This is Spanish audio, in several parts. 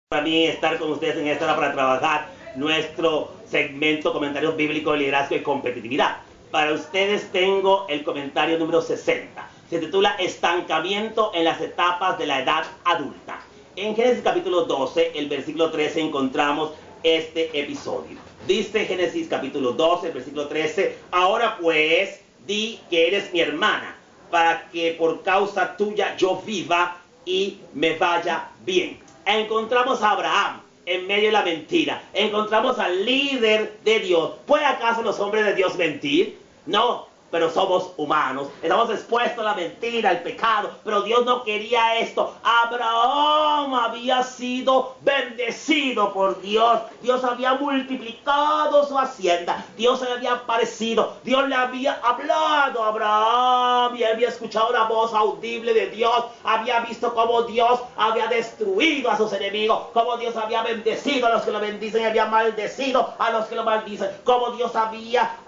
Para mí estar con ustedes en esta hora para trabajar nuestro segmento comentarios bíblicos, liderazgo y competitividad. Para ustedes tengo el comentario número 60. Se titula Estancamiento en las etapas de la edad adulta. En Génesis capítulo 12, el versículo 13 encontramos este episodio. Dice Génesis capítulo 12, el versículo 13: Ahora pues, di que eres mi hermana, para que por causa tuya yo viva y me vaya bien. Encontramos a Abraham en medio de la mentira. Encontramos al líder de Dios. ¿Puede acaso los hombres de Dios mentir? No, pero somos humanos. Estamos expuestos a la mentira, al pecado. Pero Dios no quería esto. Abraham había sido bendecido por Dios. Dios había multiplicado su hacienda. Dios se le había aparecido. Dios le había hablado a Abraham. Y él había escuchado la voz audible de Dios. Había visto cómo Dios había destruido a sus enemigos. Cómo Dios había bendecido a los que lo bendicen y había maldecido a los que lo maldicen. Cómo Dios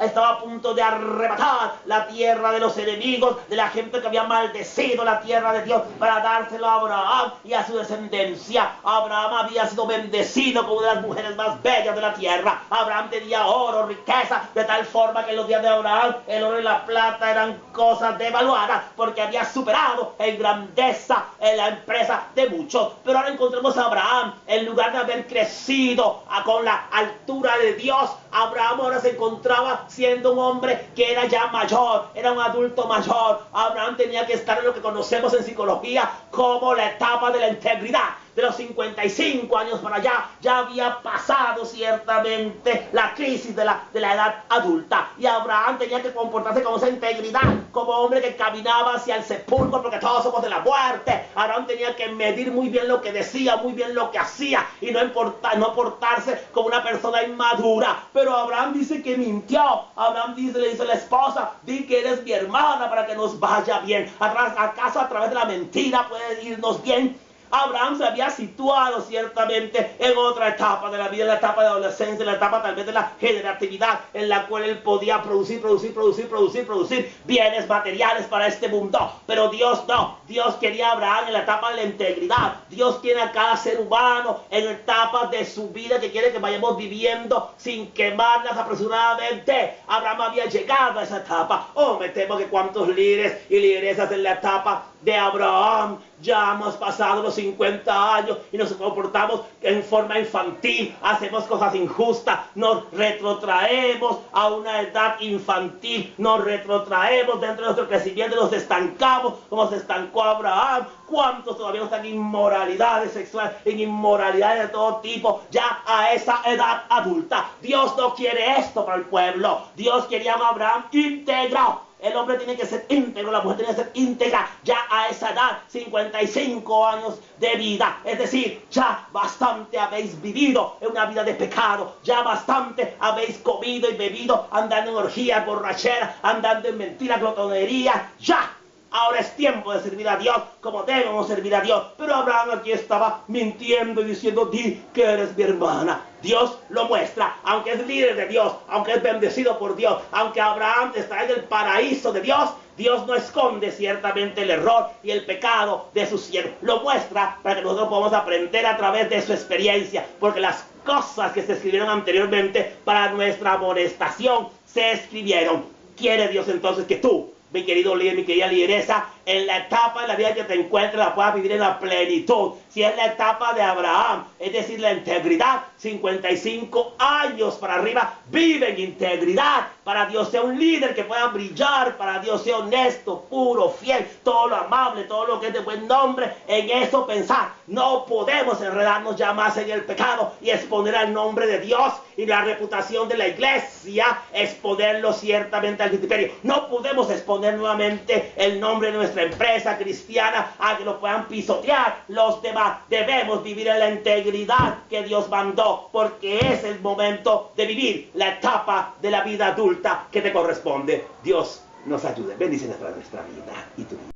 estaba a punto de arrebatar la tierra de los enemigos, de la gente que había maldecido la tierra de Dios, para dárselo a Abraham y a su descendencia. Abraham había sido bendecido como una de las mujeres más bellas de la tierra. Abraham tenía oro, riqueza, de tal forma que en los días de Abraham el oro y la plata eran cosas devaluadas, porque había superado en grandeza en la empresa de muchos. Pero ahora encontramos a Abraham, en lugar de haber crecido con la altura de Dios, Abraham ahora se encontraba siendo un hombre que era ya mayor, era un adulto mayor. Abraham tenía que estar en lo que conocemos en psicología como la etapa de la integridad. De los 55 años para allá, ya había pasado ciertamente la crisis de la edad adulta. Y Abraham tenía que comportarse con esa integridad, como hombre que caminaba hacia el sepulcro, porque todos somos de la muerte. Abraham tenía que medir muy bien lo que decía, muy bien lo que hacía, y no portarse como una persona inmadura. Pero Abraham dice que mintió. Abraham le dice a la esposa: di que eres mi hermana para que nos vaya bien. ¿Acaso a través de la mentira puede irnos bien? Abraham se había situado ciertamente en otra etapa de la vida, en la etapa de adolescencia, en la etapa tal vez de la generatividad, en la cual él podía producir bienes materiales para este mundo. Pero Dios no. Dios quería a Abraham en la etapa de la integridad. Dios tiene a cada ser humano en etapas de su vida que quiere que vayamos viviendo sin quemarlas apresuradamente. Abraham había llegado a esa etapa. Me temo que cuántos líderes y lideresas en la etapa de Abraham ya hemos pasado los 50 años y nos comportamos en forma infantil, hacemos cosas injustas, nos retrotraemos a una edad infantil, nos retrotraemos dentro de nuestro crecimiento, nos estancamos como se estancó Abraham. ¿Cuántos todavía no están en inmoralidades sexuales, en inmoralidades de todo tipo, ya a esa edad adulta? Dios no quiere esto para el pueblo. Dios quería a Abraham íntegro. El hombre tiene que ser íntegro, la mujer tiene que ser íntegra ya a esa edad, 55 años de vida. Es decir, ya bastante habéis vivido en una vida de pecado, ya bastante habéis comido y bebido, andando en orgías, borracheras, andando en mentiras, glotonería. Ya, ahora es tiempo de servir a Dios como debemos servir a Dios. Pero Abraham aquí estaba mintiendo y diciendo: di que eres mi hermana. Dios lo muestra, aunque es líder de Dios, aunque es bendecido por Dios, aunque Abraham está en el paraíso de Dios, Dios no esconde ciertamente el error y el pecado de su siervo. Lo muestra para que nosotros podamos aprender a través de su experiencia, porque las cosas que se escribieron anteriormente para nuestra amonestación se escribieron. Quiere Dios entonces que tú, mi querido líder, mi querida lideresa, en la etapa de la vida que te encuentres la puedas vivir en la plenitud. Si es la etapa de Abraham, es decir, la integridad, 55 años para arriba, vive en integridad. Para Dios sea un líder que pueda brillar, para Dios sea honesto, puro, fiel, todo lo amable, todo lo que es de buen nombre. En eso pensar. No podemos enredarnos ya más en el pecado y exponer al nombre de Dios y la reputación de la iglesia, exponerlo ciertamente al vituperio. No podemos exponer nuevamente el nombre de nuestra empresa cristiana a que lo puedan pisotear los demás. Debemos vivir en la integridad que Dios mandó, porque es el momento de vivir la etapa de la vida adulta que te corresponde. Dios nos ayude. Bendiciones para nuestra vida y tu vida.